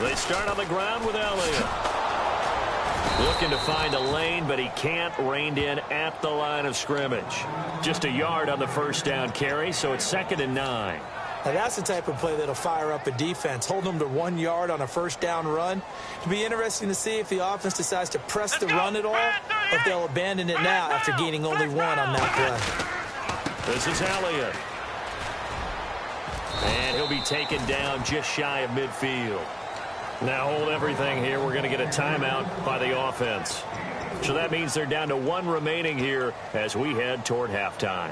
They start on the ground with Elliott. Looking to find a lane, but he can't. Reined in at the line of scrimmage. Just a yard on the first down carry, so it's 2nd and 9. Now that's the type of play that'll fire up a defense. Holding them to 1 yard on a first down run. It'll be interesting to see if the offense decides to press the run at all, or if they'll abandon it now after gaining only 1 on that play. This is Elliott. And he'll be taken down just shy of midfield. Now hold everything here. We're going to get a timeout by the offense. So that means they're down to 1 remaining here as we head toward halftime.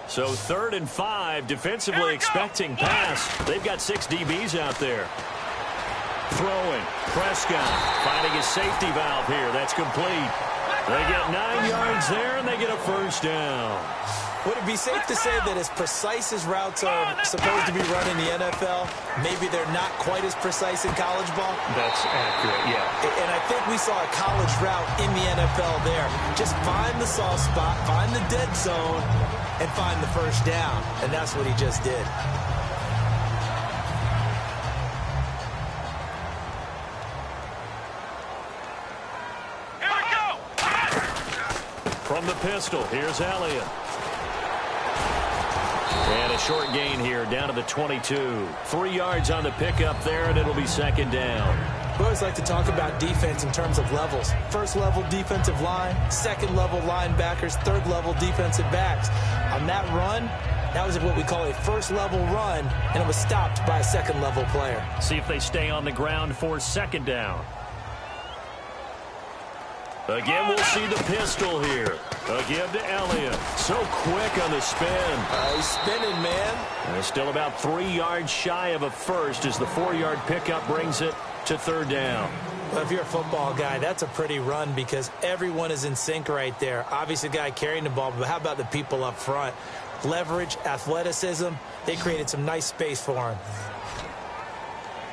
So 3rd and 5, defensively expecting pass. They've got 6 DBs out there. Throwing. Prescott finding his safety valve here. That's complete. They get 9 yards there, and they get a first down. Would it be safe to say that as precise as routes are supposed to be run in the NFL, maybe they're not quite as precise in college ball? That's accurate, yeah. And I think we saw a college route in the NFL there. Just find the soft spot, find the dead zone, and find the first down. And that's what he just did. From the pistol, here's Elliott. And a short gain here, down to the 22. 3 yards on the pickup there, and it'll be 2nd down. We always like to talk about defense in terms of levels. 1st level defensive line, 2nd level linebackers, 3rd level defensive backs. On that run, that was what we call a 1st level run, and it was stopped by a 2nd level player. See if they stay on the ground for 2nd down. Again, we'll see the pistol here. Again to Elliott. So quick on the spin. He's spinning, man. And still about 3 yards shy of a first as the 4-yard pickup brings it to 3rd down. Well, if you're a football guy, that's a pretty run because everyone is in sync right there. Obviously, the guy carrying the ball, but how about the people up front? Leverage, athleticism, they created some nice space for him.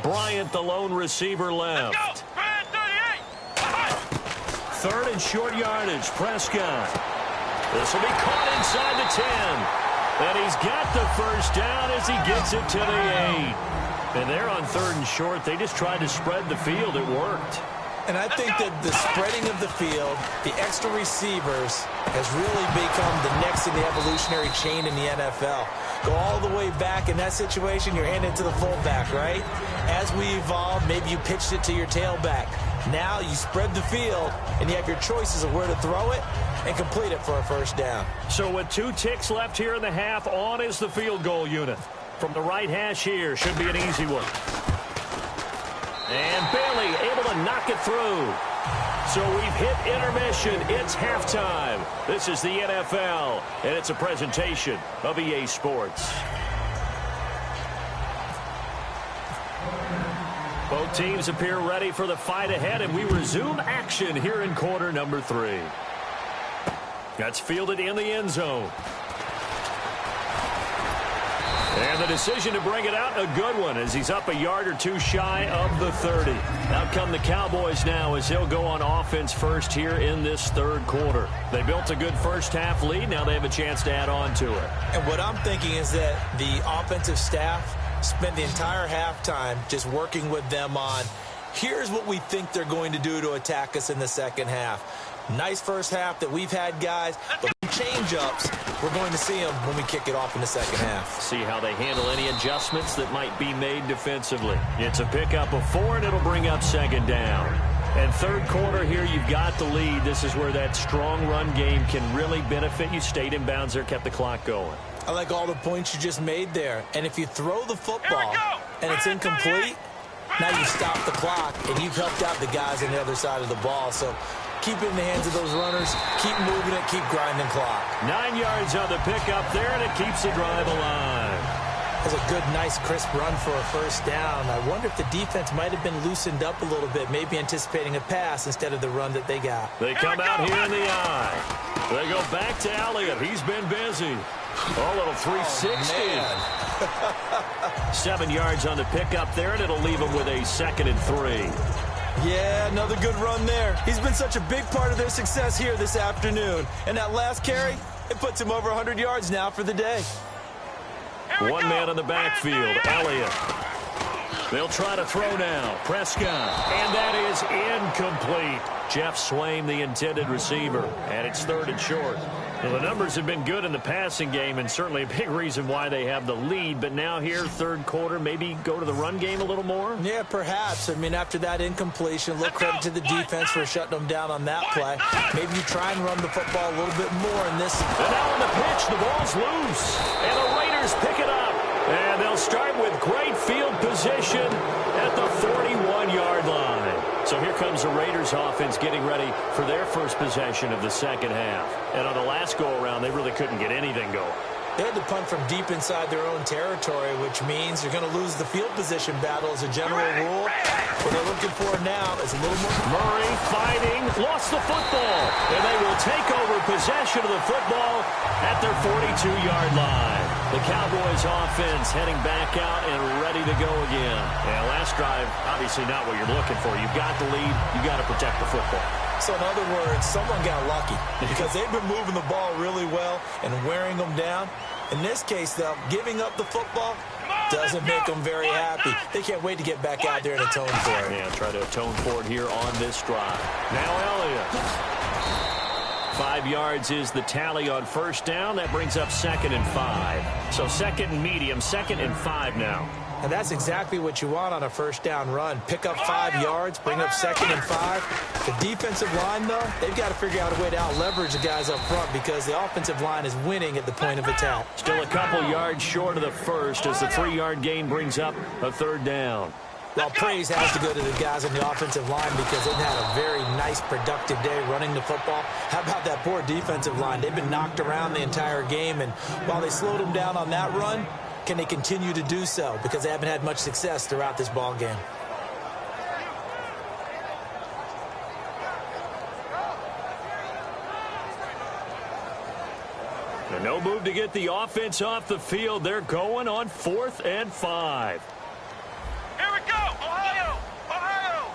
Bryant, the lone receiver, left. Let's go. 3rd and short yardage. Prescott. This will be caught inside the 10. And he's got the first down as he gets it to the 8. And they're on 3rd and short. They just tried to spread the field. It worked. And I think that the spreading of the field, the extra receivers, has really become the next in the evolutionary chain in the NFL. Go all the way back in that situation, you're handing it to the fullback, right? As we evolve, maybe you pitched it to your tailback. Now you spread the field, and you have your choices of where to throw it and complete it for a first down. So with 2 ticks left here in the half, on is the field goal unit. From the right hash here, should be an easy one. And Bailey able to knock it through. So we've hit intermission. It's halftime. This is the NFL, and it's a presentation of EA Sports. Both teams appear ready for the fight ahead, and we resume action here in quarter number 3. That's fielded in the end zone. And the decision to bring it out, a good one, as he's up a yard or 2 shy of the 30. Out come the Cowboys now as they'll go on offense first here in this 3rd quarter. They built a good first half lead. Now they have a chance to add on to it. And what I'm thinking is that the offensive staff spent the entire halftime just working with them on, here's what we think they're going to do to attack us in the second half. Nice first half that we've had, guys, but change-ups, we're going to see them when we kick it off in the second half. See how they handle any adjustments that might be made defensively. It's a pickup of 4, and it'll bring up 2nd down. And 3rd quarter here, you've got the lead. This is where that strong run game can really benefit you. Stayed in bounds there, kept the clock going. I like all the points you just made there. And if you throw the football and it's incomplete, now you stop the clock, and you've helped out the guys on the other side of the ball. So keep it in the hands of those runners. Keep moving it. Keep grinding clock. 9 yards on the pickup there, and it keeps the drive alive. That's a good, nice, crisp run for a first down. I wonder if the defense might have been loosened up a little bit, maybe anticipating a pass instead of the run that they got. They come out here in the eye. They go back to Elliott. He's been busy. Oh, a little 360. Oh, 7 yards on the pickup there, and it'll leave him with a 2nd and 3. Yeah, another good run there. He's been such a big part of their success here this afternoon. And that last carry, it puts him over 100 yards now for the day. One man in the backfield, Elliott. They'll try to throw now. Prescott. And that is incomplete. Jeff Swaim, the intended receiver. And it's 3rd and short. Well, the numbers have been good in the passing game, and certainly a big reason why they have the lead. But now here, 3rd quarter, maybe go to the run game a little more? Yeah, perhaps. I mean, after that incompletion, a little credit to the defense for shutting them down on that play. Maybe you try and run the football a little bit more in this. And now on the pitch, the ball's loose. And the Raiders pick it up. And they'll start with great field position at the 41-yard line. So here comes the Raiders offense getting ready for their first possession of the second half. And on the last go-around, they really couldn't get anything going. They had to punt from deep inside their own territory, which means you're going to lose the field position battle as a general rule. What they're looking for now is a little more. Murray fighting, lost the football. And they will take over possession of the football at their 42-yard line. The Cowboys offense heading back out and ready to go again. And last drive, obviously not what you're looking for. You've got the lead. You've got to protect the football. So in other words, someone got lucky because they've been moving the ball really well and wearing them down. In this case, though, giving up the football doesn't make them very happy. They can't wait to get back out there and atone for it. Yeah, try to atone for it here on this drive. Now Elliott. 5 yards is the tally on first down. That brings up 2nd and 5. So 2nd and medium, 2nd and 5 now. And that's exactly what you want on a first down run. Pick up 5 yards, bring up 2nd and 5. The defensive line, though, they've got to figure out a way to out-leverage the guys up front because the offensive line is winning at the point of attack. Still a couple yards short of the first as the 3-yard gain brings up a 3rd down. Well, praise has to go to the guys on the offensive line because they've had a very nice, productive day running the football. How about that poor defensive line? They've been knocked around the entire game, and while they slowed them down on that run, can they continue to do so? Because they haven't had much success throughout this ball game. And no move to get the offense off the field. They're going on 4th and 5. Here we go, Ohio! Ohio!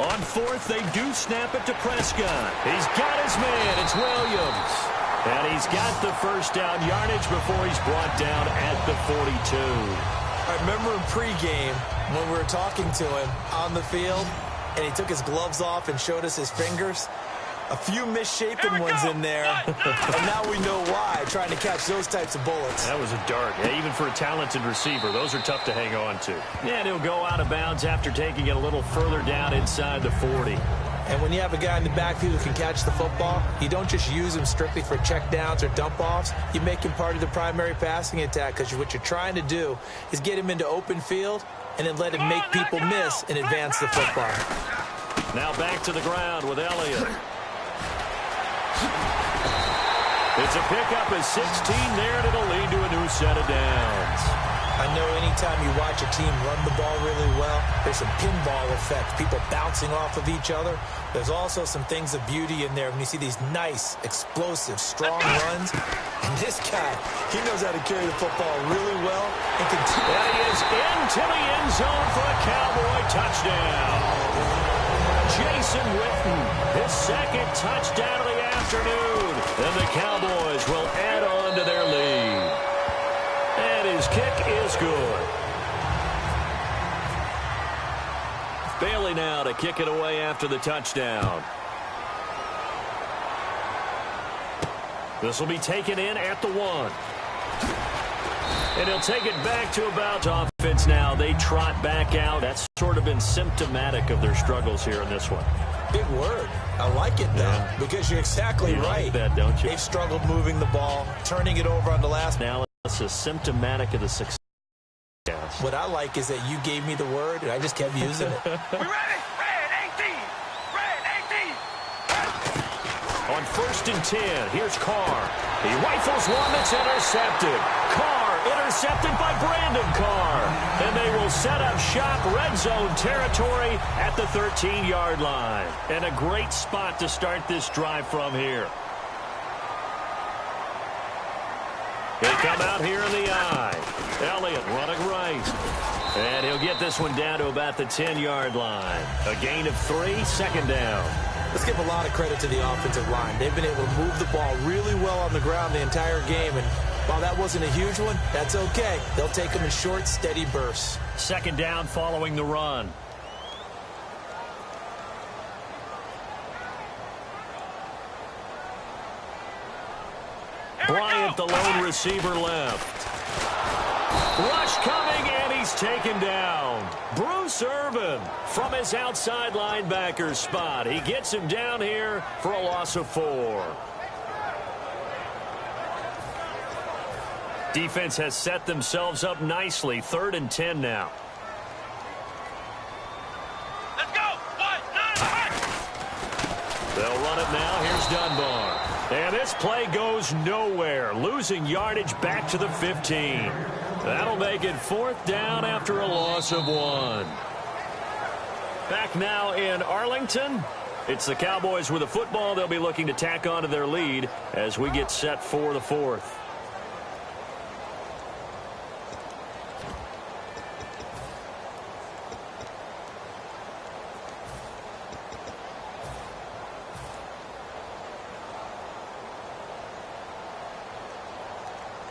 On 4th, they do snap it to Prescott. He's got his man. It's Williams. And he's got the first down yardage before he's brought down at the 42. I remember in pregame when we were talking to him on the field, and he took his gloves off and showed us his fingers. A few misshapen ones in there, and now we know why, trying to catch those types of bullets. That was a dart. Yeah, even for a talented receiver, those are tough to hang on to. And he'll go out of bounds after taking it a little further down inside the 40. And when you have a guy in the backfield who can catch the football, you don't just use him strictly for checkdowns or dump-offs. You make him part of the primary passing attack because what you're trying to do is get him into open field and then let him make people miss and advance the football. Now back to the ground with Elliott. It's a pickup of 16 there, and it'll lead to a new set of downs. I know anytime you watch a team run the ball really well, there's some pinball effect, people bouncing off of each other. There's also some things of beauty in there when you see these nice, explosive, strong runs. And this guy, he knows how to carry the football really well and continue. And he is into the end zone for a Cowboy touchdown. Jason Witten, his 2nd touchdown of the afternoon. And the Cowboys will add on to their lead. And his kick is good. Bailey now to kick it away after the touchdown. This will be taken in at the 1. And he'll take it back to about offense now. They trot back out. That's sort of been symptomatic of their struggles here in this one. Big word. I like it, though, because you're exactly right. Like that, don't you? They've struggled moving the ball, turning it over on the last. Now it's symptomatic of the success. What I like is that you gave me the word, and I just kept using it. We ready? Red 18! Red 18! On 1st and 10, here's Carr. He rifles one that's intercepted. Carr intercepted by Brandon Carr. And they will set up shop red zone territory at the 13-yard line. And a great spot to start this drive from here. He'll come out here in the eye. Elliott running right. And he'll get this one down to about the 10-yard line. A gain of 3, 2nd down. Let's give a lot of credit to the offensive line. They've been able to move the ball really well on the ground the entire game, and while that wasn't a huge one, that's okay. They'll take them in short, steady bursts. Second down following the run. Bryant, the lone receiver, left. Rush coming, and he's taken down. Bruce Irvin from his outside linebacker spot. He gets him down here for a loss of 4. Defense has set themselves up nicely. 3rd and 10 now. Let's go. 1, 9, They'll run it now. Here's Dunbar. And this play goes nowhere. Losing yardage back to the 15. That'll make it 4th down after a loss of 1. Back now in Arlington. It's the Cowboys with the football. They'll be looking to tack on to their lead as we get set for the 4th.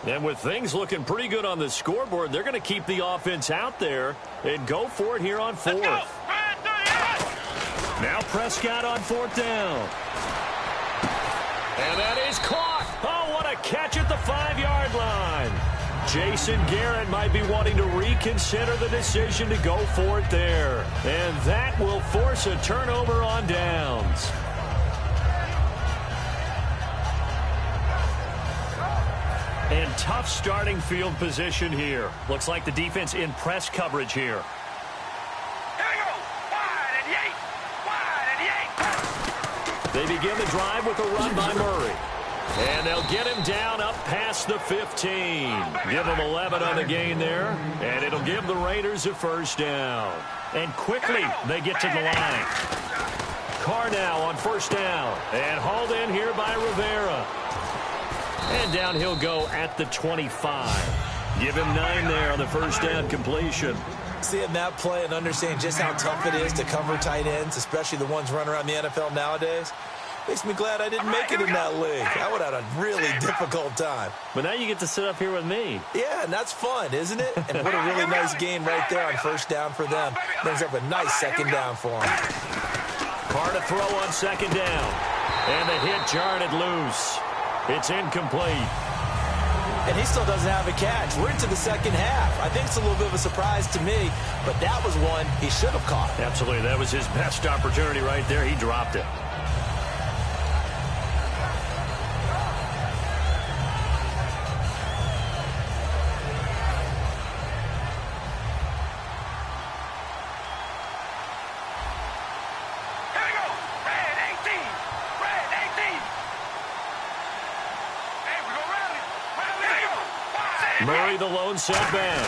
And with things looking pretty good on the scoreboard, they're going to keep the offense out there and go for it here on 4th. Now Prescott on 4th down. And that is caught. Oh, what a catch at the 5-yard line. Jason Garrett might be wanting to reconsider the decision to go for it there. And that will force a turnover on downs. And tough starting field position here. Looks like the defense in press coverage here. Here we go. Wide and Yates. Wide and Yates. They begin the drive with a run by Murray. And they'll get him down up past the 15. Give him 11 on the gain there. And it'll give the Raiders a 1st down. And quickly they get to the line. Carr now on 1st down. And hauled in here by Rivera. And down he'll go at the 25. Give him 9 there on the 1st down completion. Seeing that play and understanding just how tough it is to cover tight ends, especially the ones running around the NFL nowadays, makes me glad I didn't make it in that league. I would have had a really difficult time. But now you get to sit up here with me. Yeah, and that's fun, isn't it? And what a really nice gain right there on 1st down for them. Brings up a nice 2nd down for them. Carr to throw on 2nd down. And the hit jarred it loose. It's incomplete. And he still doesn't have a catch. We're into the 2nd half. I think it's a little bit of a surprise to me, but that was one he should have caught. Absolutely. That was his best opportunity right there. He dropped it. Murray, the lone setback.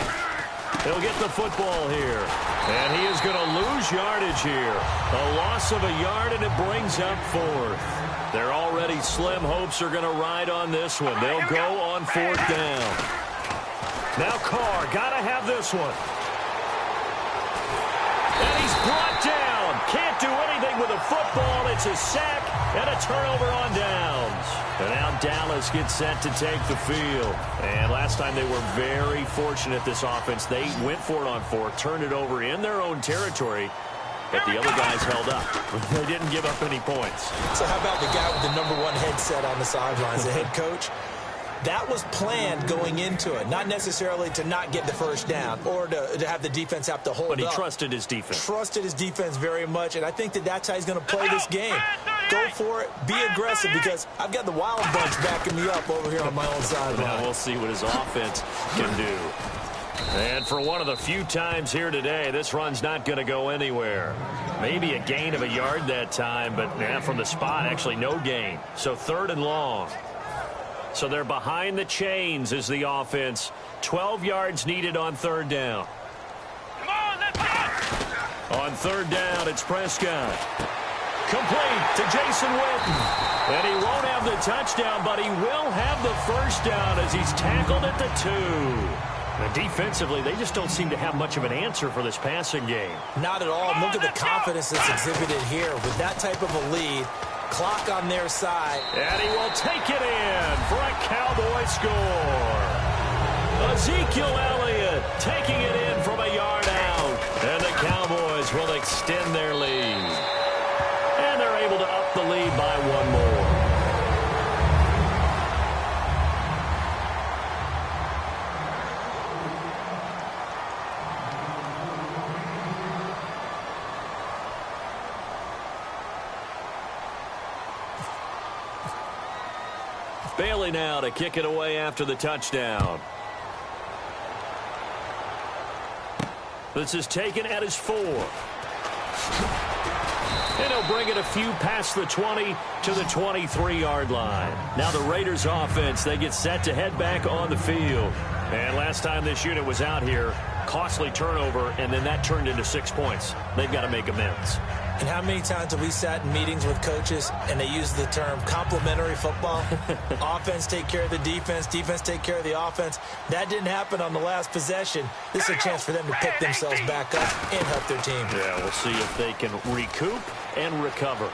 He'll get the football here. And he is going to lose yardage here. A loss of a yard, and it brings up 4th. Their already slim hopes are going to ride on this one. They'll go on 4th down. Now Carr, got to have this one. And he's brought down. Can't do anything with the football. It's a sack and a turnover on downs. And now Dallas gets set to take the field. And last time they were very fortunate, this offense. They went for it on 4th, turned it over in their own territory, but the other guys held up. They didn't give up any points. So how about the guy with the number 1 headset on the sidelines, the head coach? That was planned going into it, not necessarily to not get the 1st down or to have the defense have to hold up. But he trusted his defense. Trusted his defense very much, and I think that's how he's going to play this game. Go for it, be aggressive, because I've got the wild bunch backing me up over here on my own sideline. Now we'll see what his offense can do. And for one of the few times here today, this run's not going to go anywhere. Maybe a gain of a yard that time, but from the spot, actually no gain. So 3rd and long. So they're behind the chains as the offense. 12 yards needed on 3rd down. Come on, let's go. On 3rd down, it's Prescott. Complete to Jason Witten. And he won't have the touchdown, but he will have the 1st down as he's tackled at the 2. Defensively, they just don't seem to have much of an answer for this passing game. Not at all. Look at the confidence that's exhibited here. With that type of a lead, clock on their side. And he will take it in for a Cowboy score. Ezekiel Elliott taking it in from a yard out. And the Cowboys will extend their lead. And they're able to up the lead by one more. Bailey now to kick it away after the touchdown. This is taken at his 4. And he'll bring it a few past the 20 to the 23-yard line. Now the Raiders offense, they get set to head back on the field. And last time this unit was out here, costly turnover, and then that turned into 6 points. They've got to make amends. And how many times have we sat in meetings with coaches and they use the term complementary football? Offense take care of the defense, defense take care of the offense. That didn't happen on the last possession. This is a chance for them to pick themselves back up and help their team. Yeah, we'll see if they can recoup and recover.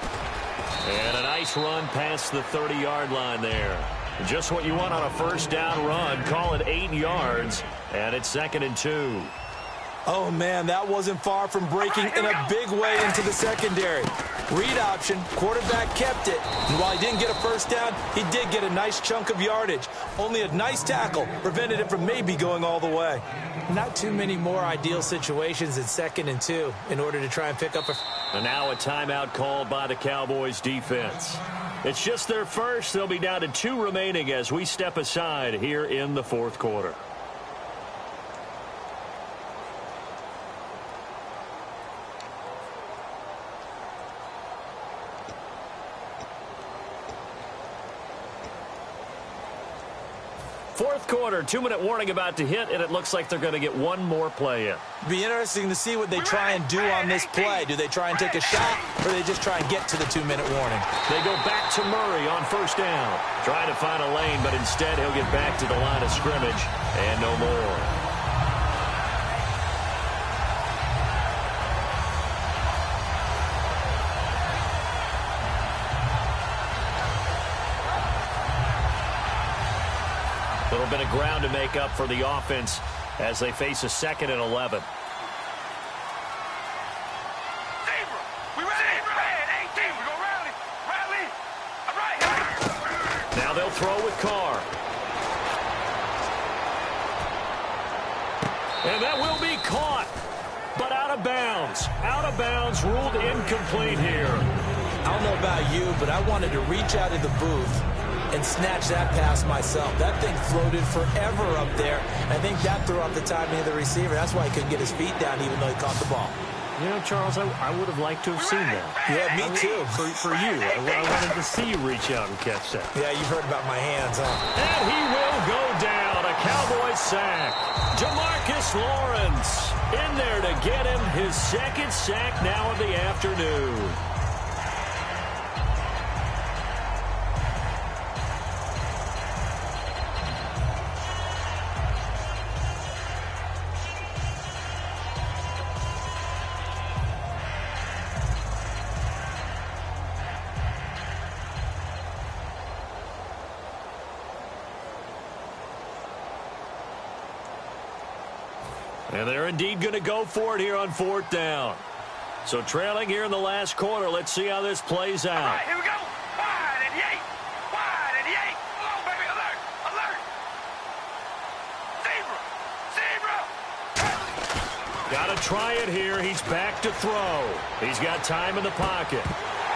And a nice run past the 30-yard line there. Just what you want on a first down run. Call it 8 yards, and it's 2nd and 2. Oh, man, that wasn't far from breaking in a big way into the secondary. Read option, quarterback kept it, and while he didn't get a first down, he did get a nice chunk of yardage. Only a nice tackle prevented it from maybe going all the way. Not too many more ideal situations at 2nd and 2 in order to try and pick up a... And now a timeout called by the Cowboys defense. It's just their first. They'll be down to 2 remaining as we step aside here in the 4th quarter. Fourth quarter, 2-minute warning about to hit, and it looks like they're going to get one more play in. Be interesting to see what they try and do on this play. Do they try and take a shot, or do they just try and get to the 2-minute warning? They go back to Murray on first down. Trying to find a lane, but instead he'll get back to the line of scrimmage and no more. Little bit of ground to make up for the offense as they face a 2nd and 11. Now they'll throw with Carr. And that will be caught, but out of bounds. Out of bounds, ruled incomplete here. I don't know about you, but I wanted to reach out of the booth and snatch that pass myself. That thing floated forever up there. I think that threw off the timing of the receiver. That's why he couldn't get his feet down even though he caught the ball. You know, Charles, I would have liked to have seen that. Yeah, me too. For you. I wanted to see you reach out and catch that. Yeah, you've heard about my hands, huh? And he will go down. A Cowboys sack. Jamarcus Lawrence in there to get him his 2nd sack now of the afternoon. And they're indeed going to go for it here on 4th down. So trailing here in the last quarter. Let's see how this plays out. All right, here we go. Wide and yay. Wide and yay. Come on, baby. Alert. Alert. Zebra. Zebra. Got to try it here. He's back to throw. He's got time in the pocket.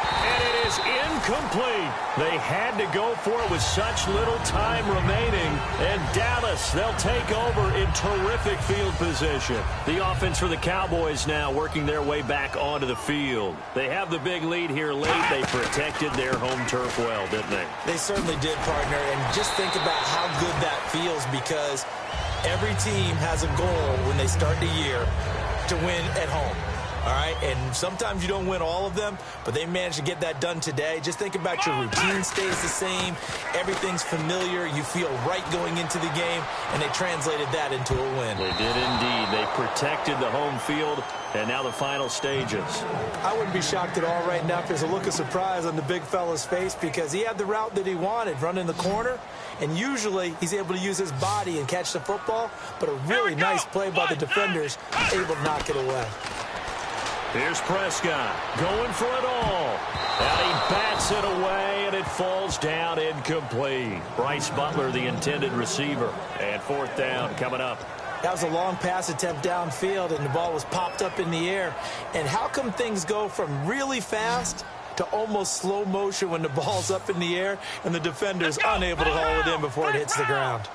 And it is incomplete. They had to go for it with such little time remaining. And Dallas, they'll take over in terrific field position. The offense for the Cowboys now working their way back onto the field. They have the big lead here late. They protected their home turf well, didn't they? They certainly did, partner. And just think about how good that feels because every team has a goal when they start the year to win at home. All right, and sometimes you don't win all of them, but they managed to get that done today. Just think about your routine stays the same. Everything's familiar. You feel right going into the game, and they translated that into a win. They did indeed. They protected the home field, and now the final stages. I wouldn't be shocked at all right now if there's a look of surprise on the big fella's face because he had the route that he wanted, running the corner, and usually he's able to use his body and catch the football, but a really nice play by the defenders, able to knock it away. Here's Prescott going for it all. And he bats it away, and it falls down incomplete. Bryce Butler, the intended receiver. And fourth down coming up. That was a long pass attempt downfield, and the ball was popped up in the air. And how come things go from really fast to almost slow motion when the ball's up in the air and the defender's unable to haul it in before it hits the ground?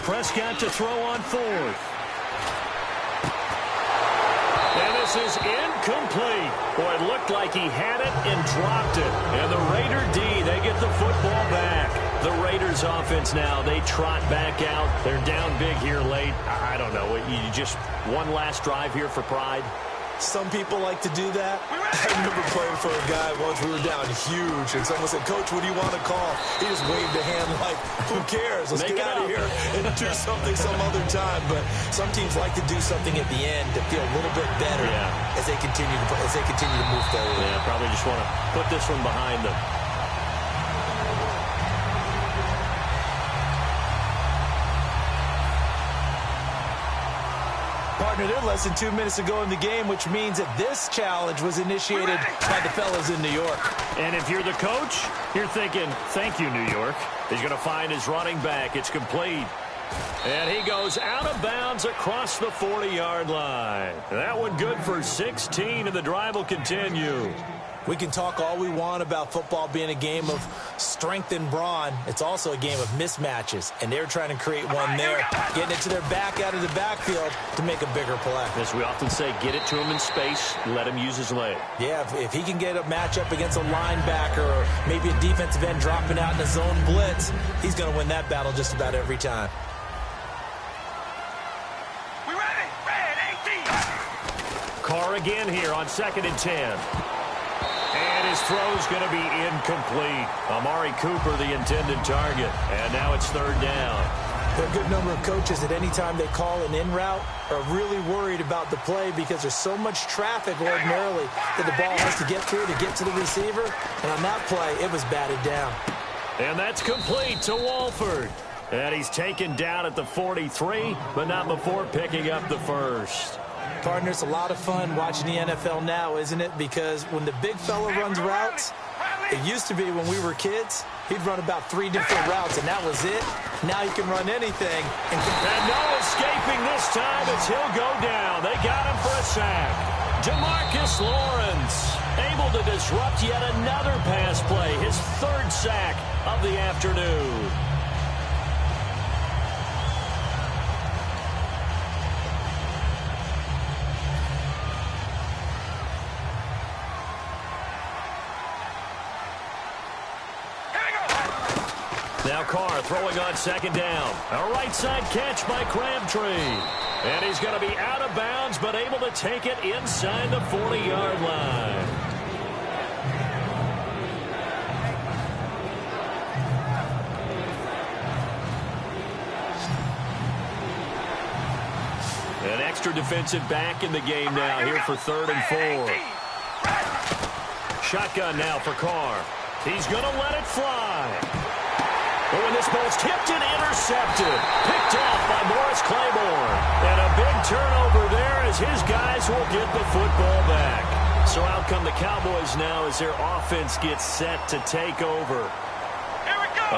Prescott to throw on fourth. And this is incomplete. Boy, it looked like he had it and dropped it. And the Raider D, they get the football back. The Raiders offense now, they trot back out. They're down big here late. I don't know. You just one last drive here for pride? Some people like to do that. I remember playing for a guy once. We were down huge, and someone said, "Coach, what do you want to call?" He just waved a hand like, "Who cares? Let's get out of here and do something some other time." But some teams like to do something at the end to feel a little bit better as they continue to move forward. Yeah, probably just want to put this one behind them. Partner, they're less than 2 minutes to go in the game, which means that this challenge was initiated by the fellas in New York. And if you're the coach, you're thinking, thank you, New York. He's going to find his running back. It's complete. And he goes out of bounds across the 40-yard line. That one good for 16, and the drive will continue. We can talk all we want about football being a game of strength and brawn. It's also a game of mismatches, and they're trying to create one there, getting it to their back out of the backfield to make a bigger play. As we often say, get it to him in space, let him use his leg. Yeah, if he can get a matchup against a linebacker or maybe a defensive end dropping out in a zone blitz, he's going to win that battle just about every time. We ready? Red 18. Carr again here on 2nd and 10. And his throw's going to be incomplete. Amari Cooper, the intended target. And now it's 3rd down. There are a good number of coaches that any time they call an in route are really worried about the play because there's so much traffic ordinarily that the ball has to get through to get to the receiver. And on that play, it was batted down. And that's complete to Walford. And he's taken down at the 43, but not before picking up the first. Partner, it's a lot of fun watching the NFL now, isn't it? Because when the big fella runs routes, it used to be when we were kids, he'd run about 3 different routes, and that was it. Now he can run anything. And no escaping this time as he'll go down. They got him for a sack. Demarcus Lawrence able to disrupt yet another pass play, his 3rd sack of the afternoon. Now Carr throwing on 2nd down. A right side catch by Crabtree. And he's going to be out of bounds, but able to take it inside the 40-yard line. An extra defensive back in the game now here for 3rd and 4. Shotgun now for Carr. He's going to let it fly. But when this ball's tipped and intercepted, picked off by Morris Claiborne. And a big turnover there as his guys will get the football back. So out come the Cowboys now as their offense gets set to take over.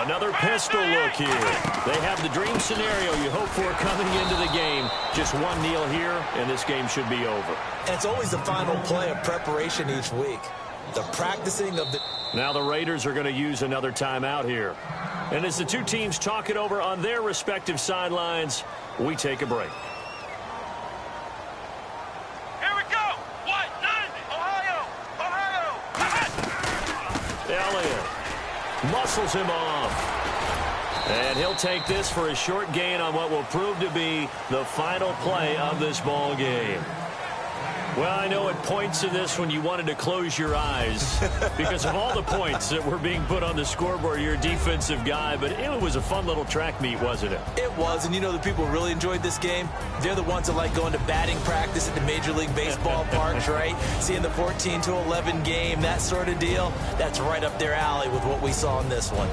Another pistol look here. They have the dream scenario you hope for coming into the game. Just one kneel here, and this game should be over. And it's always the final play of preparation each week. The practicing of the... Now the Raiders are going to use another timeout here. And as the two teams talk it over on their respective sidelines, we take a break. Here we go. What? Ohio. Elliott muscles him off. And he'll take this for a short gain on what will prove to be the final play of this ball game. Well, I know at points in this when you wanted to close your eyes because of all the points that were being put on the scoreboard. You're a defensive guy, but it was a fun little track meet, wasn't it? It was, and you know the people who really enjoyed this game? They're the ones that like going to batting practice at the Major League Baseball parks, right? Seeing the 14-11 game, that sort of deal, that's right up their alley with what we saw in this one.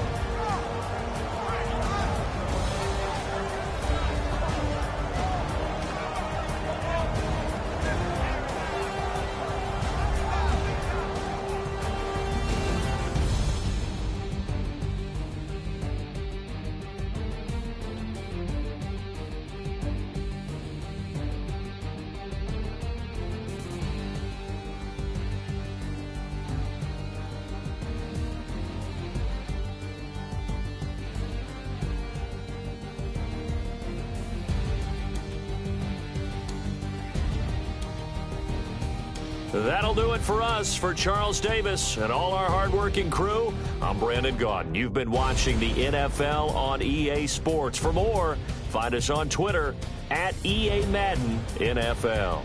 That'll do it for us. For Charles Davis and all our hardworking crew, I'm Brandon Gaudin. You've been watching the NFL on EA Sports. For more, find us on Twitter at EA Madden NFL.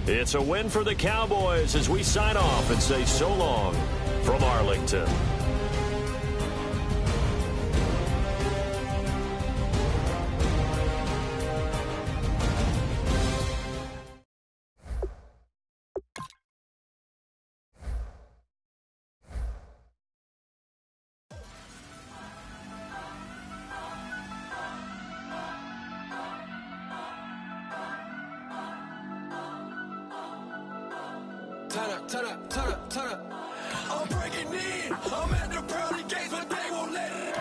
It's a win for the Cowboys as we sign off and say so long from Arlington. Turn up. I'm breaking in. I'm at the pearly gates, but they won't let it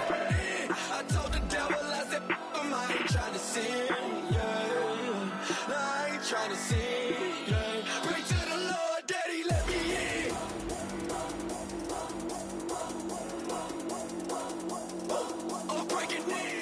in. I told the devil, I said, I ain't trying to sin, yeah. No, I ain't trying to sin, yeah. Pray to the Lord, Daddy, let me in. I'm breaking in.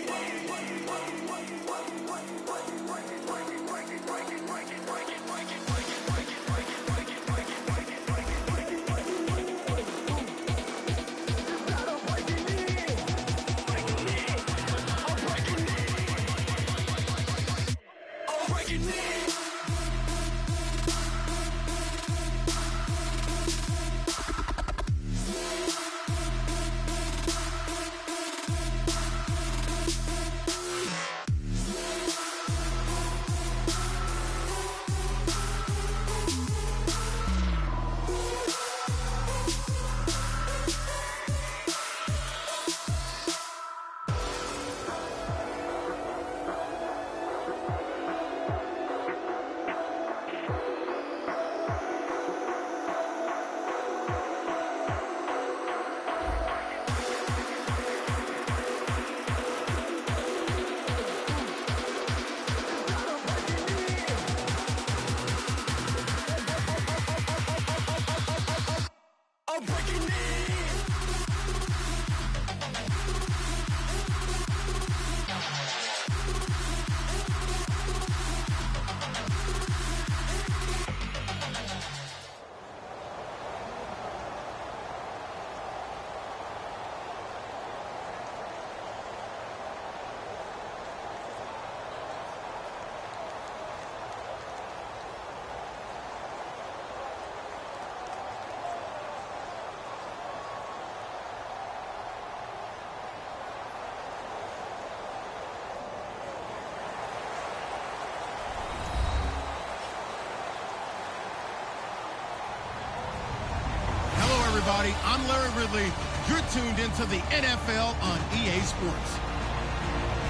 Everybody, I'm Larry Ridley. You're tuned into the NFL on EA Sports.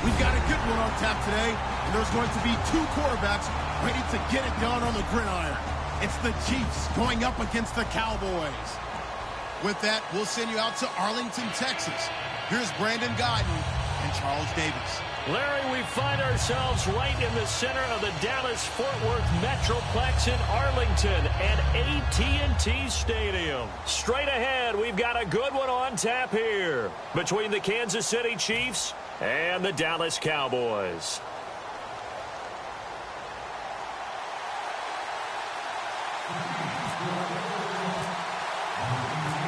We've got a good one on tap today, and there's going to be two quarterbacks ready to get it done on the gridiron. It's the Chiefs going up against the Cowboys. With that, we'll send you out to Arlington, Texas. Here's Brandon Gaudin and Charles Davis. Larry, we find ourselves right in the center of the Dallas-Fort Worth Metroplex in Arlington at AT&T Stadium. Straight ahead, we've got a good one on tap here between the Kansas City Chiefs and the Dallas Cowboys.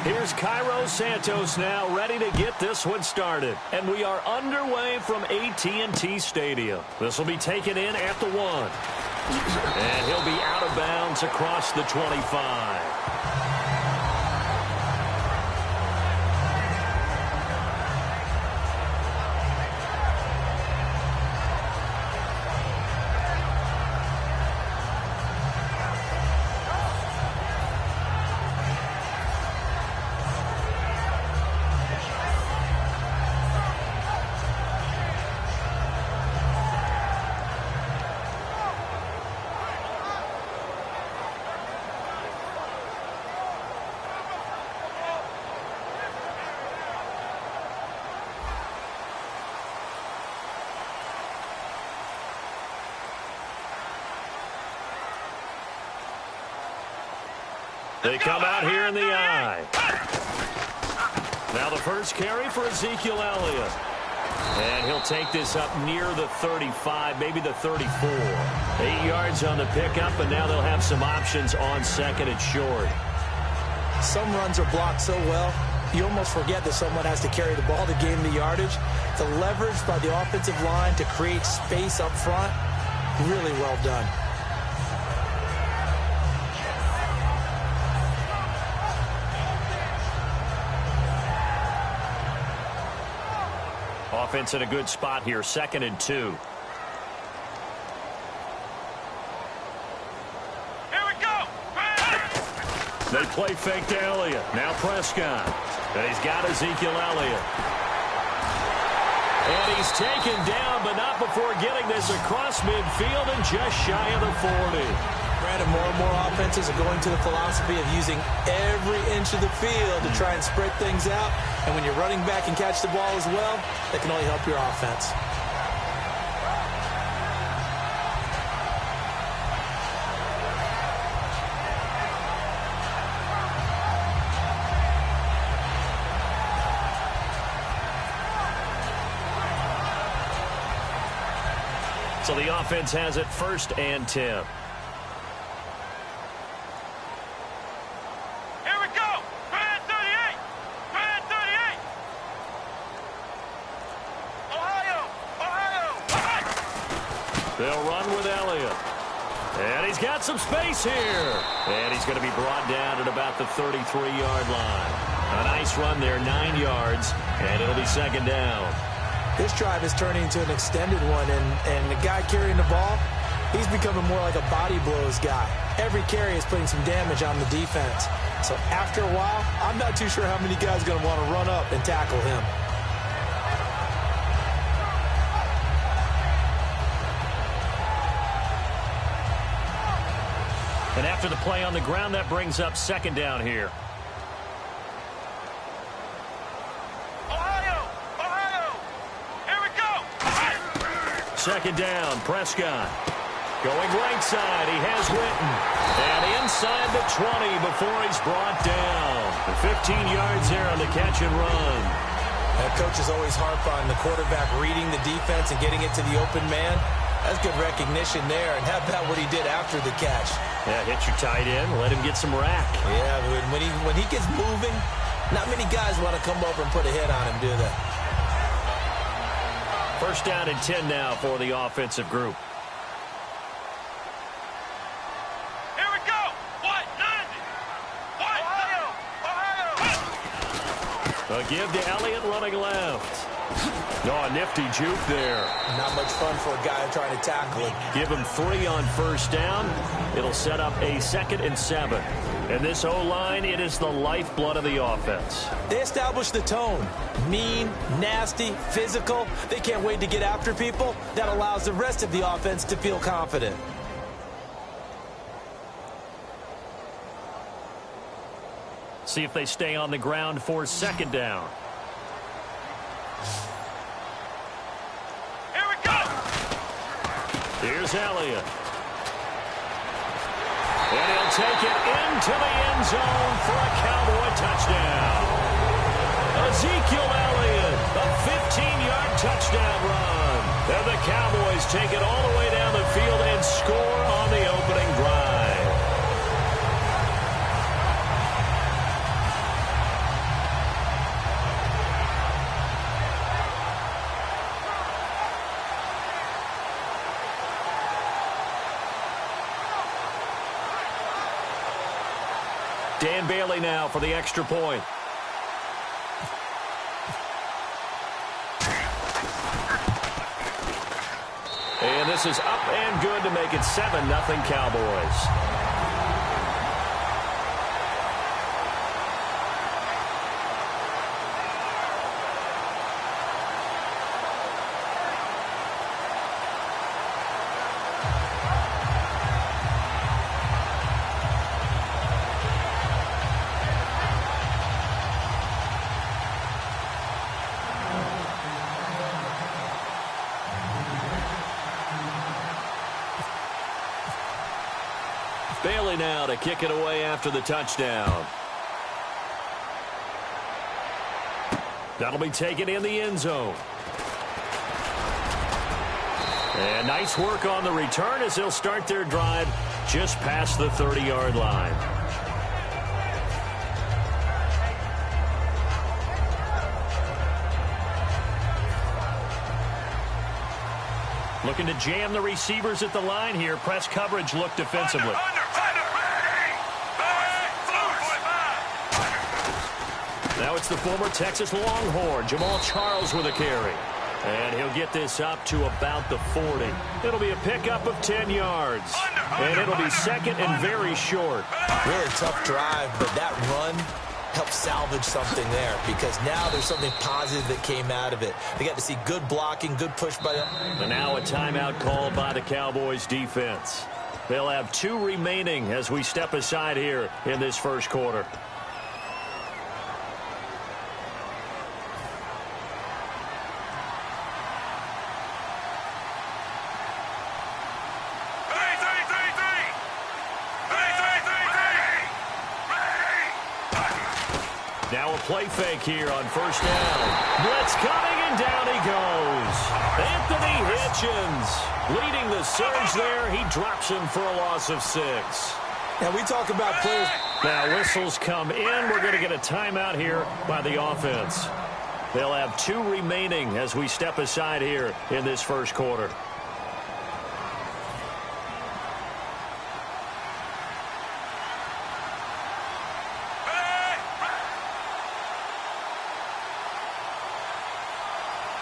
Here's Cairo Santos now ready to get this one started. And we are underway from AT&T Stadium. This will be taken in at the 1. And he'll be out of bounds across the 25. They come out here in the eye. Now the first carry for Ezekiel Elliott. And he'll take this up near the 35, maybe the 34. 8 yards on the pickup, and now they'll have some options on second and short. Some runs are blocked so well, you almost forget that someone has to carry the ball to gain the yardage. The leverage by the offensive line to create space up front, really well done. Offense in a good spot here, 2nd and 2. Here we go. They play fake to Elliott. Now Prescott. And he's got Ezekiel Elliott. And he's taken down, but not before getting this across midfield and just shy of the 40. Brandon, more and more offenses are going to the philosophy of using every inch of the field to try and spread things out. And when you're running back and catch the ball as well, that can only help your offense. So the offense has it 1st and 10. They'll run with Elliott. And he's got some space here. And he's going to be brought down at about the 33-yard line. A nice run there, 9 yards, and it'll be 2nd down. This drive is turning into an extended one, and the guy carrying the ball, he's becoming more like a body blows guy. Every carry is putting some damage on the defense. So after a while, I'm not too sure how many guys are going to want to run up and tackle him. And after the play on the ground, that brings up 2nd down here. Ohio! Here we go! 2nd down, Prescott. Going right side, he has Witten. And inside the 20 before he's brought down. 15 yards there on the catch and run. Coaches always harp on the quarterback reading the defense and getting it to the open man. That's good recognition there. And how about what he did after the catch? Yeah, hit your tight end, let him get some rack. Yeah, when he gets moving, not many guys want to come over and put a hit on him, do they? 1st down and 10 now for the offensive group. Here we go! What? 90! What? Ohio! A give to Elliott running left. Oh, a nifty juke there. Not much fun for a guy trying to tackle him. Give him 3 on 1st down. It'll set up a 2nd and 7. And this O-line, it is the lifeblood of the offense. They establish the tone. Mean, nasty, physical. They can't wait to get after people. That allows the rest of the offense to feel confident. See if they stay on the ground for 2nd down. Here we go! Here's Elliott. And he'll take it into the end zone for a Cowboy touchdown. Ezekiel Elliott, a 15-yard touchdown run. And the Cowboys take it all the way down the field and score on the opening drive. Dan Bailey now for the extra point. And this is up and good to make it 7-0 Cowboys. Bailey now to kick it away after the touchdown. That'll be taken in the end zone. And nice work on the return as they'll start their drive just past the 30-yard line. Looking to jam the receivers at the line here. Press coverage look defensively. Now it's the former Texas Longhorn, Jamal Charles with a carry. And he'll get this up to about the 40. It'll be a pickup of 10 yards. And it'll be second and very short. Really tough drive, but that run helped salvage something there because now there's something positive that came out of it. They got to see good blocking, good push by them. And now a timeout called by the Cowboys defense. They'll have 2 remaining as we step aside here in this first quarter. Now a play fake here on first down. Blitz coming, and down he goes. Anthony Hitchens leading the surge there. He drops him for a loss of 6. Now we talk about players. Now whistles come in. We're going to get a timeout here by the offense. They'll have 2 remaining as we step aside here in this first quarter.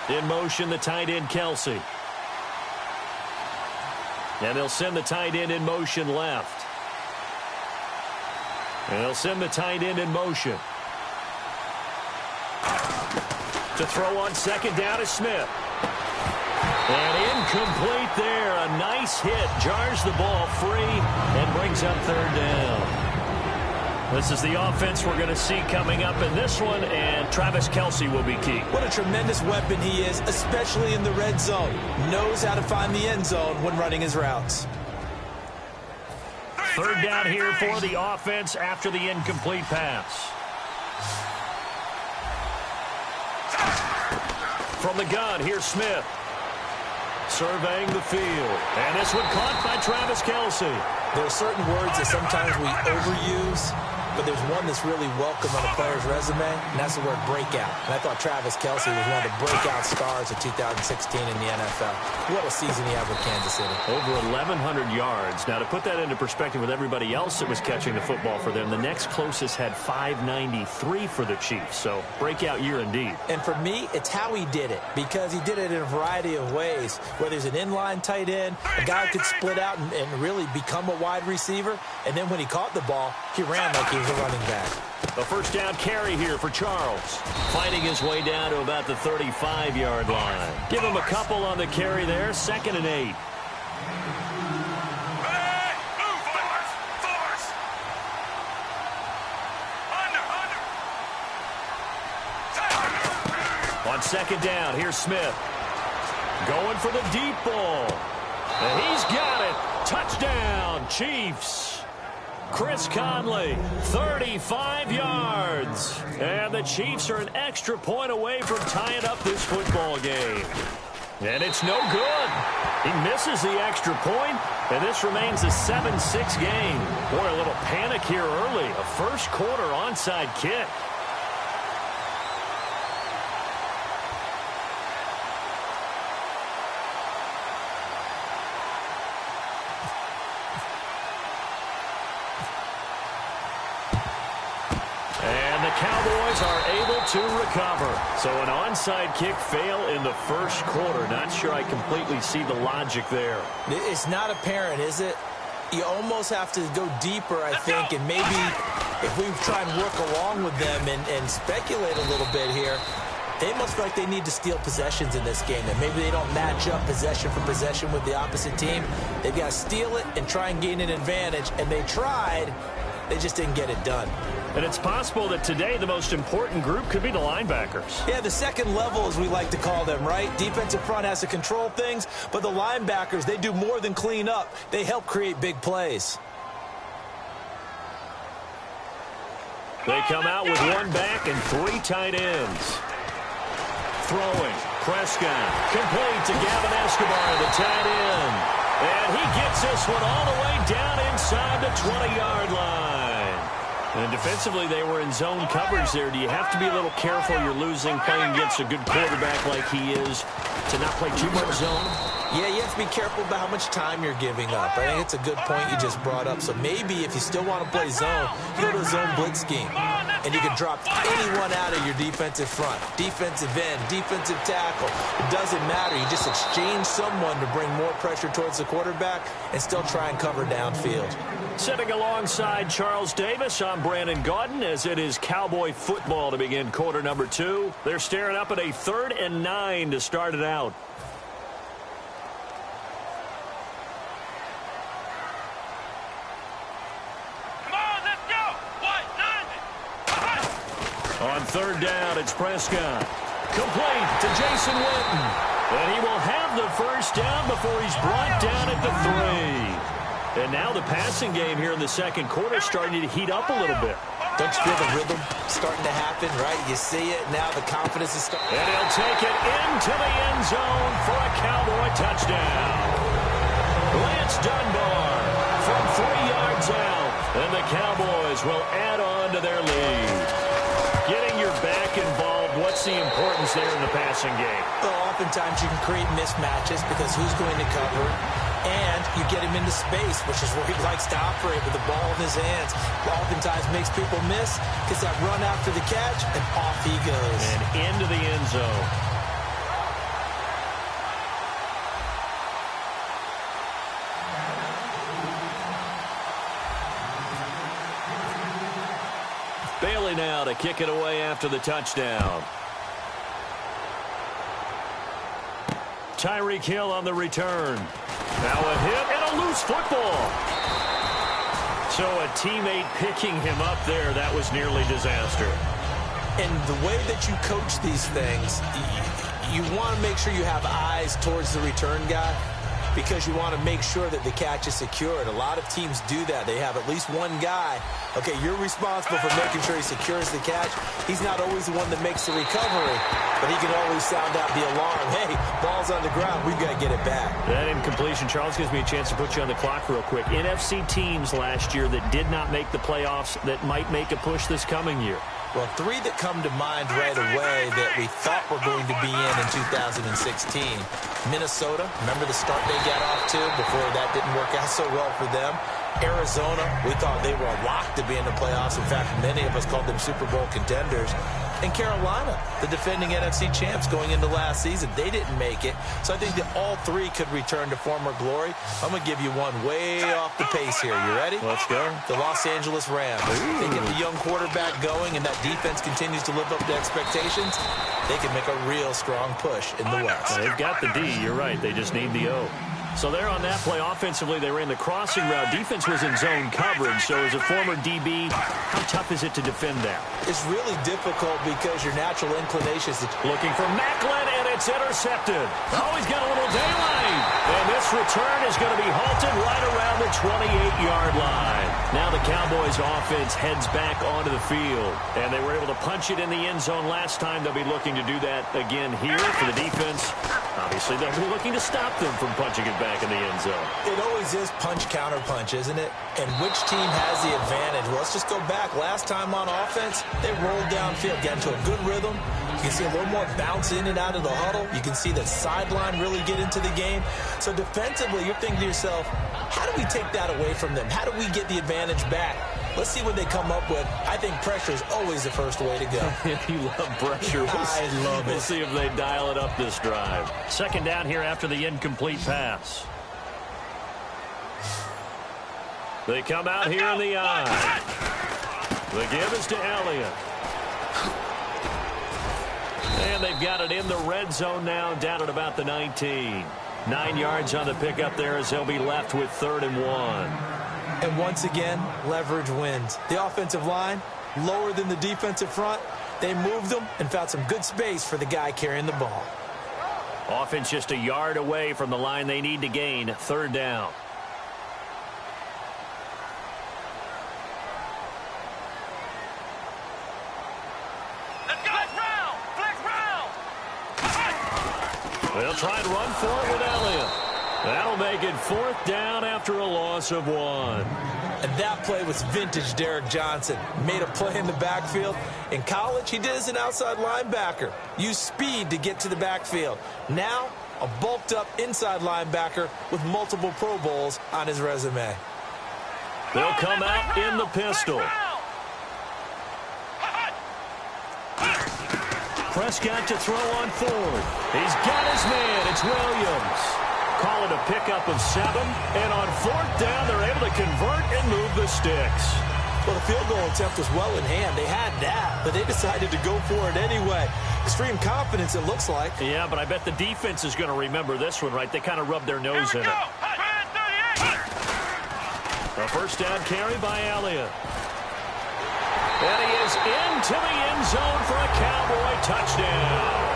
In motion, the tight end, Kelsey. And they'll send the tight end in motion left. And they'll send the tight end in motion. To throw on second down is Smith. And incomplete there. A nice hit. Jars the ball free and brings up third down. This is the offense we're going to see coming up in this one, and Travis Kelce will be key. What a tremendous weapon he is, especially in the red zone. Knows how to find the end zone when running his routes. Third down here for the offense after the incomplete pass. From the gun, here's Smith. Surveying the field. And this one caught by Travis Kelce. There are certain words that sometimes we overuse, but there's one that's really welcome on a player's resume, and that's the word breakout. And I thought Travis Kelce was one of the breakout stars of 2016 in the NFL. What a season he had with Kansas City. Over 1,100 yards. Now, to put that into perspective with everybody else that was catching the football for them, the next closest had 593 for the Chiefs. So, breakout year indeed. And for me, it's how he did it, because he did it in a variety of ways. Whether he's an inline tight end, a guy who could split out and really become a wide receiver, and then when he caught the ball, he ran like he was a running back. A first down carry here for Charles. Fighting his way down to about the 35-yard line. Give him a couple on the carry there. 2nd and 8. On second down, here's Smith. Going for the deep ball. And he's got it. Touchdown, Chiefs. Chris Conley, 35 yards. And the Chiefs are an extra point away from tying up this football game. And it's no good. He misses the extra point, and this remains a 7-6 game. Boy, a little panic here early. A first quarter onside kick. Cowboys are able to recover. So an onside kick fail in the first quarter. Not sure I completely see the logic there. It's not apparent, is it? You almost have to go deeper, I think, and maybe if we try and work along with them and speculate a little bit here, they must feel like they need to steal possessions in this game, and maybe they don't match up possession for possession with the opposite team. They've got to steal it and try and gain an advantage, and they tried. They just didn't get it done. And it's possible that today the most important group could be the linebackers. Yeah, the second level, as we like to call them, right? Defensive front has to control things, but the linebackers, they do more than clean up. They help create big plays. They come out with one back and three tight ends. Throwing, Prescott, complete to Gavin Escobar, the tight end. And he gets this one all the way down inside the 20-yard line. And defensively, they were in zone coverage there. Do you have to be a little careful? You're losing playing against a good quarterback like he is to not play too much zone? Yeah, you have to be careful about how much time you're giving up. I think it's a good point you just brought up. So maybe if you still want to play zone, you go to a zone blitz scheme. And you can drop anyone out of your defensive front. Defensive end, defensive tackle. It doesn't matter. You just exchange someone to bring more pressure towards the quarterback and still try and cover downfield. Sitting alongside Charles Davis, I'm Brandon Gaudin as it is Cowboy football to begin quarter number 2. They're staring up at a 3rd and 9 to start it out. On 3rd down, it's Prescott. Complete to Jason Witten. And he will have the first down before he's brought down at the 3. And now the passing game here in the second quarter is starting to heat up a little bit. Don't you feel the rhythm starting to happen, right? You see it, now the confidence is starting. And he'll take it into the end zone for a Cowboy touchdown. Lance Dunbar from 3 yards out. And the Cowboys will add on to their lead. Getting your back involved, what's the importance there in the passing game? Well, oftentimes you can create mismatches because who's going to cover, and you get him into space, which is where he likes to operate with the ball in his hands. Oftentimes makes people miss, gets that run after the catch, and off he goes. And into the end zone. Bailey now to kick it away after the touchdown. Tyreek Hill on the return. Now a hit and a loose football. So a teammate picking him up there, that was nearly disaster. And the way that you coach these things, you want to make sure you have eyes towards the return guy, because you want to make sure that the catch is secured. A lot of teams do that. They have at least one guy. Okay, you're responsible for making sure he secures the catch. He's not always the one that makes the recovery, but he can always sound out the alarm. Hey, ball's on the ground. We've got to get it back. That incompletion, Charles, gives me a chance to put you on the clock real quick. NFC teams last year that did not make the playoffs that might make a push this coming year. Well, 3 that come to mind right away that we thought were going to be in 2016. Minnesota, remember the start they got off to before that didn't work out so well for them. Arizona, we thought they were a lock to be in the playoffs. In fact, many of us called them Super Bowl contenders. And Carolina, the defending NFC champs going into last season, they didn't make it. So I think that all 3 could return to former glory. I'm going to give you one way off the pace here. You ready? Let's go. The Los Angeles Rams. They get the young quarterback going, and that defense continues to live up to expectations. They can make a real strong push in the West. They've got the D. You're right. They just need the O. So they're on that play. Offensively, they ran the crossing route. Defense was in zone coverage. So as a former DB, how tough is it to defend that? It's really difficult because your natural inclination is to... Looking for Macklin, and it's intercepted. Oh, he's got a little daylight. And this return is going to be halted right around the 28-yard line. Now the Cowboys offense heads back onto the field. And they were able to punch it in the end zone last time. They'll be looking to do that again here for the defense. Obviously, they'll be looking to stop them from punching it back in the end zone. It always is punch-counter-punch, isn't it? And which team has the advantage? Well, let's just go back. Last time on offense, they rolled downfield, got into a good rhythm. You can see a little more bounce in and out of the huddle. You can see the sideline really get into the game. So defensively, you're thinking to yourself, how do we take that away from them? How do we get the advantage back? Let's see what they come up with. I think pressure is always the first way to go. You love pressure. I love it. We'll see if they dial it up this drive. Second down here after the incomplete pass. They come out here in the eye. The give is to Elliott. And they've got it in the red zone now, down at about the 19. 9 yards on the pickup there as they'll be left with 3rd and 1. And once again, leverage wins. The offensive line, lower than the defensive front. They moved them and found some good space for the guy carrying the ball. Offense just a yard away from the line they need to gain. 3rd down. They'll try and run for it with Elliott. That'll make it 4th down after a loss of 1. And that play was vintage Derek Johnson. Made a play in the backfield. In college, he did as an outside linebacker. Used speed to get to the backfield. Now, a bulked-up inside linebacker with multiple Pro Bowls on his resume. They'll come out in the pistol. Prescott to throw on 4th. He's got his man. It's Williams. Call it a pickup of 7. And on 4th down, they're able to convert and move the sticks. Well, the field goal attempt was well in hand. They had that, but they decided to go for it anyway. Extreme confidence, it looks like. Yeah, but I bet the defense is going to remember this one, right? They kind of rubbed their nose in it. A first down carry by Elliott. And he is into the end zone for a Cowboy touchdown.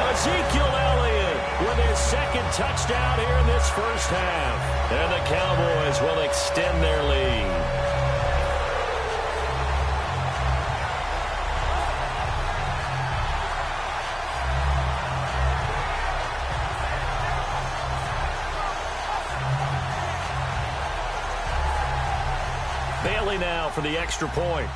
Ezekiel Elliott with his 2nd touchdown here in this first half. And the Cowboys will extend their lead. Bailey now for the extra point.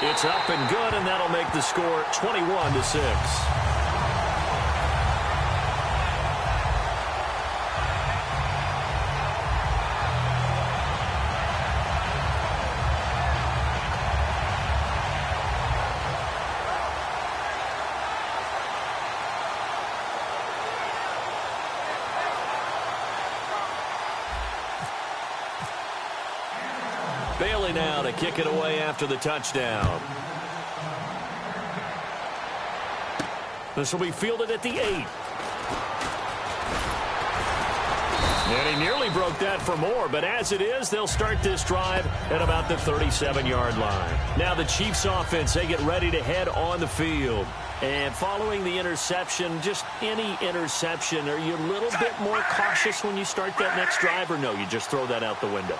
It's up and good, and that'll make the score 21-6. Bailey now to kick it away after the touchdown. This will be fielded at the 8. And he nearly broke that for more, but as it is, they'll start this drive at about the 37-yard line. Now the Chiefs offense, they get ready to head on the field. And following the interception, just any interception, are you a little bit more cautious when you start that next drive, or no, you just throw that out the window?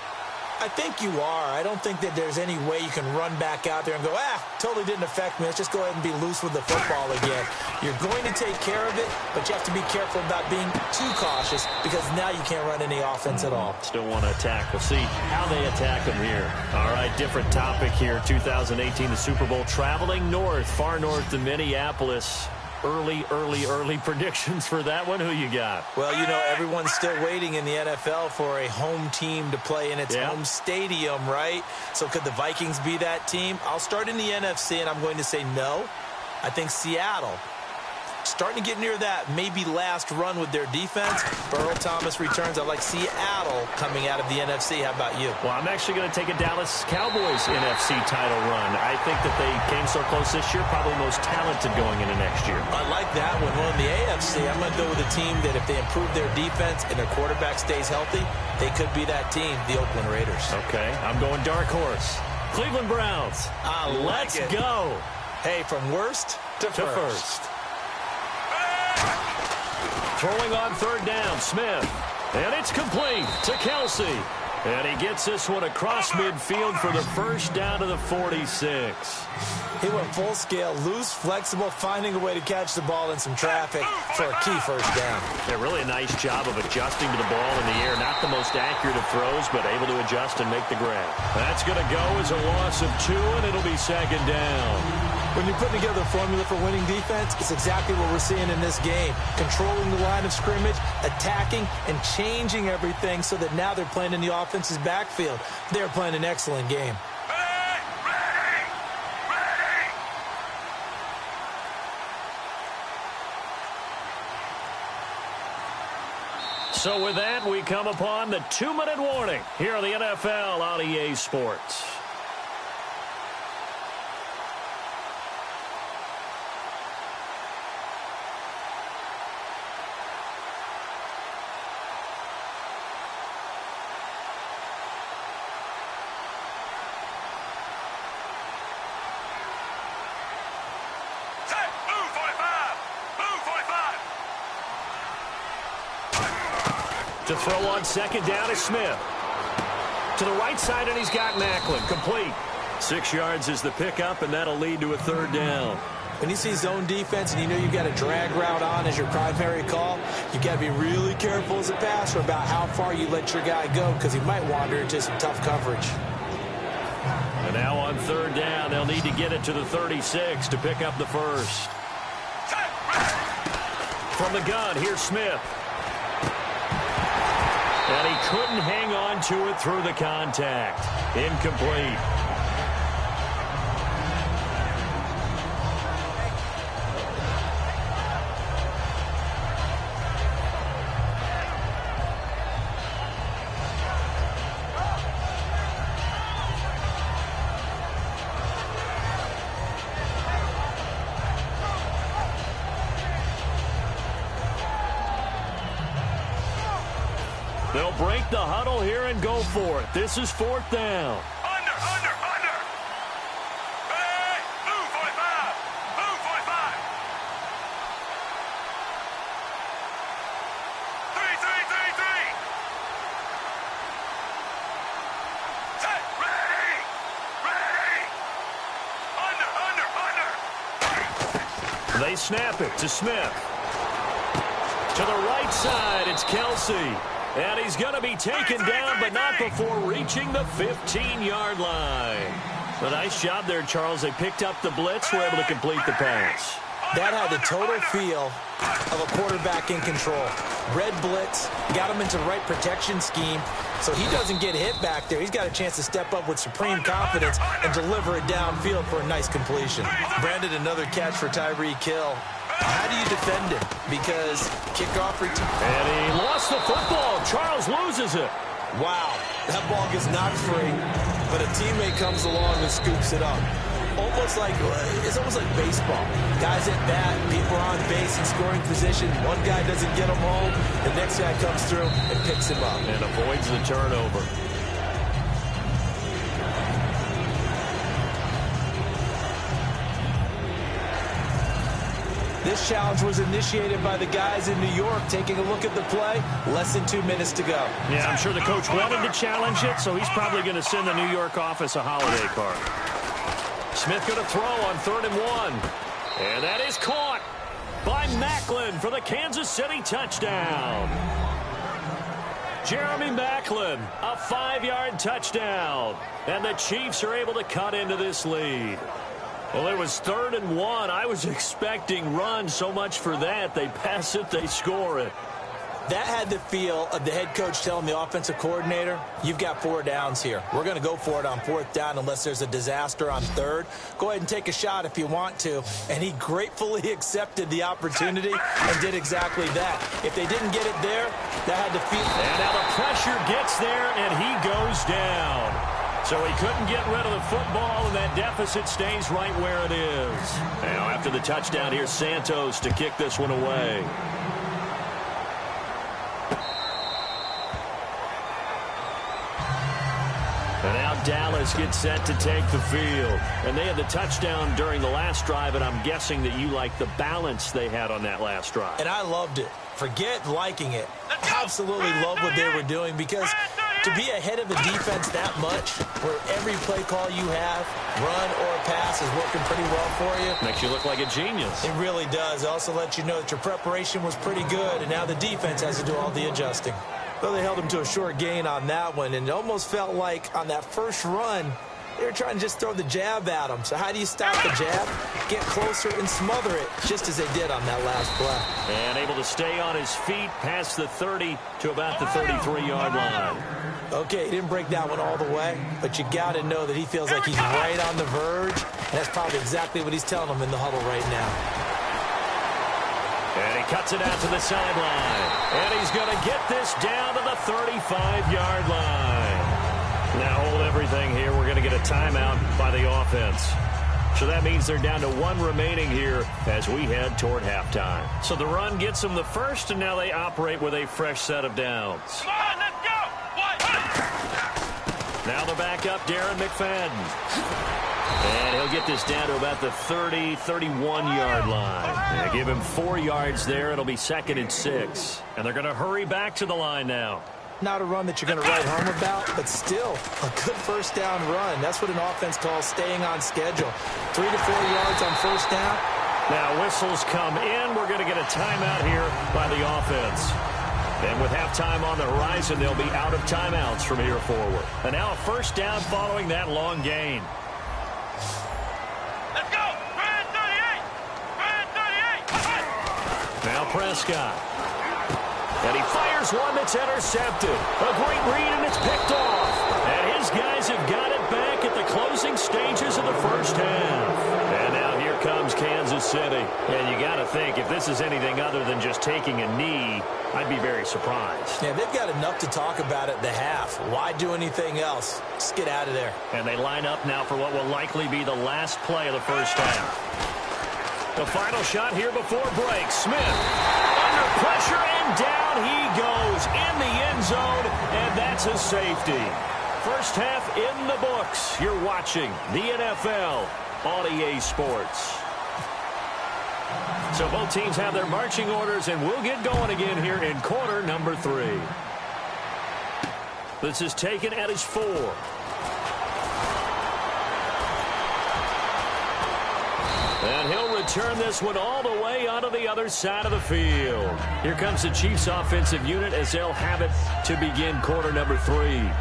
I think you are. I don't think that there's any way you can run back out there and go, totally didn't affect me. Let's just go ahead and be loose with the football again. You're going to take care of it, but you have to be careful about being too cautious because now you can't run any offense at all. Still want to attack. We'll see how they attack them here. All right, different topic here. 2018, the Super Bowl, traveling north, far north to Minneapolis. Early predictions for that one. Who you got? Well, you know, everyone's still waiting in the NFL for a home team to play in its home stadium, right? So could the Vikings be that team? I'll start in the NFC, and I'm going to say no. I think Seattle, starting to get near that maybe last run with their defense. Earl Thomas returns. I like Seattle coming out of the NFC. How about you? Well, I'm actually going to take a Dallas Cowboys NFC title run. I think that they came so close this year, probably most talented going into next year. I like that one. Well, in the AFC, I'm going to go with a team that if they improve their defense and their quarterback stays healthy, they could be that team, the Oakland Raiders. Okay, I'm going dark horse. Cleveland Browns. Let's go. Hey, from worst to first. Throwing on 3rd down, Smith. And it's complete to Kelsey. And he gets this one across midfield for the first down to the 46. He went full scale, loose, flexible, finding a way to catch the ball in some traffic for a key first down. Yeah, really a nice job of adjusting to the ball in the air. Not the most accurate of throws, but able to adjust and make the grab. That's going to go as a loss of 2, and it'll be second down. When you put together a formula for winning defense, it's exactly what we're seeing in this game. Controlling the line of scrimmage, attacking, and changing everything so that now they're playing in the offense's backfield. They're playing an excellent game. So with that, we come upon the 2-minute warning here on the NFL on EA Sports. To throw on second down is Smith. To the right side, and he's got Macklin. Complete. 6 yards is the pickup, and that'll lead to a third down. When you see zone defense and you know you've got a drag route on as your primary call, you've got to be really careful as a passer about how far you let your guy go because he might wander into some tough coverage. And now on third down, they'll need to get it to the 36 to pick up the first. From the gun, here's Smith. And he couldn't hang on to it through the contact. Incomplete. They'll break the huddle here and go for it. This is fourth down. Under. Hey, blue 45. Blue 45. 3. Set, ready. Under. They snap it to Smith. To the right side, it's Kelsey. And he's going to be taken down, but not before reaching the 15-yard line. A nice job there, Charles. They picked up the blitz, were able to complete the pass. That had the total feel of a quarterback in control. Red blitz, got him into the right protection scheme, so he doesn't get hit back there. He's got a chance to step up with supreme confidence and deliver it downfield for a nice completion. Brandon, another catch for Tyreek Hill. How do you defend him? Because kickoff return. And he lost the football. Charles loses it. Wow, that ball gets knocked free, but a teammate comes along and scoops it up. It's almost like baseball. Guys at bat, people are on base in scoring position. One guy doesn't get him home. The next guy comes through and picks him up. And avoids the turnover. This challenge was initiated by the guys in New York. Taking a look at the play, less than 2 minutes to go. Yeah, I'm sure the coach wanted to challenge it, so he's probably going to send the New York office a holiday card. Smith going to throw on 3rd and 1. And that is caught by Macklin for the Kansas City touchdown. Jeremy Macklin, a 5-yard touchdown. And the Chiefs are able to cut into this lead. Well, it was 3rd and 1. I was expecting run, so much for that. They pass it, they score it. That had the feel of the head coach telling the offensive coordinator, you've got 4 downs here. We're going to go for it on 4th down unless there's a disaster on 3rd. Go ahead and take a shot if you want to. And he gratefully accepted the opportunity and did exactly that. If they didn't get it there, that had the feel. And now the pressure gets there, and he goes down. So he couldn't get rid of the football, and that deficit stays right where it is. Now after the touchdown, here's Santos to kick this one away. And now Dallas gets set to take the field. And they had the touchdown during the last drive, and I'm guessing that you like the balance they had on that last drive. And I loved it. Forget liking it. Absolutely love what they were doing because To be ahead of a defense that much, where every play call you have, run or pass, is working pretty well for you. Makes you look like a genius. It really does. It also lets you know that your preparation was pretty good, and now the defense has to do all the adjusting. Well, they held him to a short gain on that one, and it almost felt like on that first run, they were trying to just throw the jab at him. So how do you stop the jab? Get closer and smother it, just as they did on that last play. And able to stay on his feet past the 30 to about the 33-yard line. Okay, he didn't break that one all the way, but you got to know that he feels like he's right on the verge. And that's probably exactly what he's telling them in the huddle right now. And he cuts it out to the sideline. And he's going to get this down to the 35-yard line. Now hold everything here. We're going to get a timeout by the offense. So that means they're down to one remaining here as we head toward halftime. So the run gets them the first, and now they operate with a fresh set of downs. Come on, let's go. Now the backup, Darren McFadden. And he'll get this down to about the 30, 31-yard line. They give him 4 yards there. It'll be 2nd and 6. And they're going to hurry back to the line now. Not a run that you're going to write home about, but still a good first down run. That's what an offense calls staying on schedule. 3 to 4 yards on first down. Now whistles come in. We're going to get a timeout here by the offense. And with halftime on the horizon, they'll be out of timeouts from here forward. And now a first down following that long gain. Let's go. Brand 38. Now Prescott. And he fires one that's intercepted. A great read, and it's picked off. And his guys have got it back at the closing stages of the first half. And now here comes Kansas City. And you got to think, if this is anything other than just taking a knee, I'd be very surprised. Yeah, they've got enough to talk about at the half. Why do anything else? Just get out of there. And they line up now for what will likely be the last play of the first half. The final shot here before break. Smith under pressure, and down he goes in the end zone, and that's a safety. First half in the books. You're watching the NFL on EA Sports. So both teams have their marching orders, and we'll get going again here in quarter number 3. This is taken at his 4. And he'll return this one all the way onto the other side of the field. Here comes the Chiefs offensive unit as they'll have it to begin quarter number 3.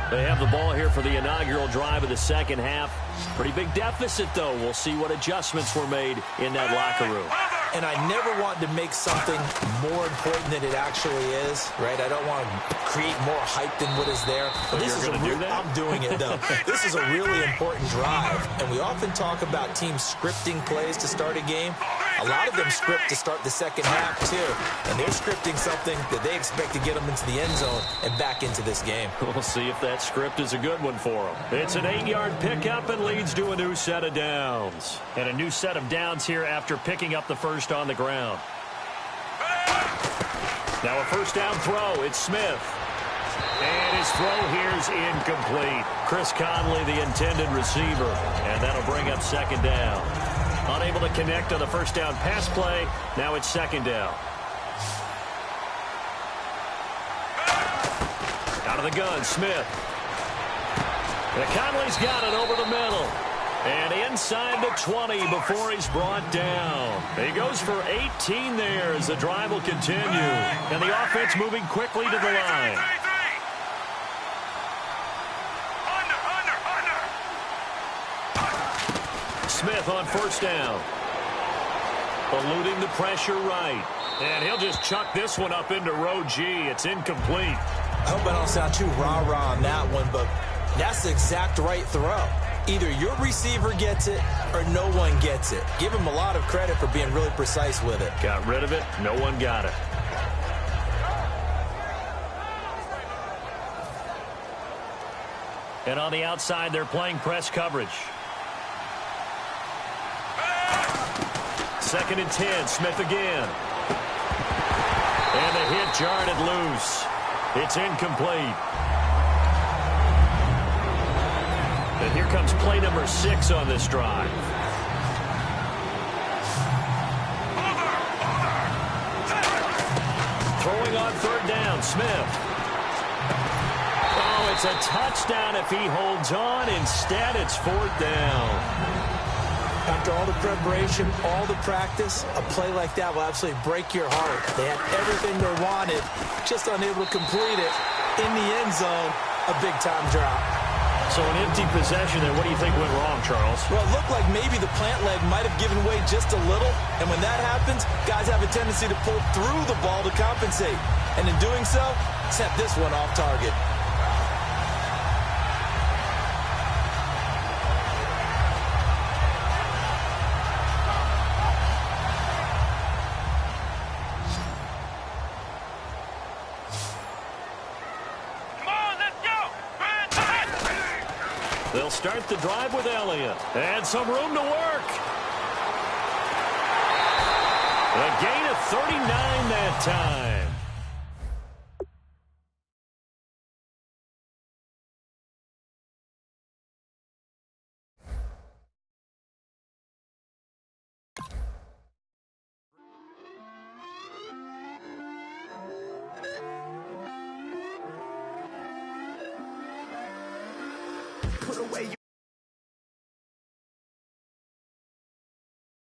They have the ball here for the inaugural drive of the second half. Pretty big deficit, though. We'll see what adjustments were made in that locker room. And I never want to make something more important than it actually is, right? I don't want to create more hype than what is there. But this you're going to do that? I'm doing it, though. This is a really important drive. And we often talk about teams scripting plays to start a game. A lot of them script to start the second half, too. And they're scripting something that they expect to get them into the end zone and back into this game. We'll see if that script is a good one for them. It's an 8-yard pickup and leads to a new set of downs. And a new set of downs here after picking up the first on the ground. Now a first down throw. It's Smith. And his throw here is incomplete. Chris Conley, the intended receiver. And that'll bring up second down. Unable to connect on the first down pass play. Now it's second down. Out of the gun, Smith. And Conley's got it over the middle. And inside the 20 before he's brought down. He goes for 18 there as the drive will continue. And the offense moving quickly to the line. Smith on first down. Eluding the pressure right. And he'll just chuck this one up into row G. It's incomplete. I hope I don't sound too rah-rah on that one, but that's the exact right throw. Either your receiver gets it or no one gets it. Give him a lot of credit for being really precise with it. Got rid of it. No one got it. And on the outside, they're playing press coverage. 2nd and 10. Smith again. And the hit jarred it loose. It's incomplete. And here comes play number 6 on this drive. Throwing on third down, Smith. Oh, It's a touchdown if he holds on. Instead, it's 4th down. After all the preparation, all the practice, a play like that will absolutely break your heart. They had everything they wanted, just unable to complete it. In the end zone, a big-time drop. So an empty possession there. What do you think went wrong, Charles? Well, it looked like maybe the plant leg might have given way just a little. And when that happens, guys have a tendency to pull through the ball to compensate. And in doing so, set this one off target. They'll start the drive with Elliott. And some room to work. A gain of 39 that time. Put away your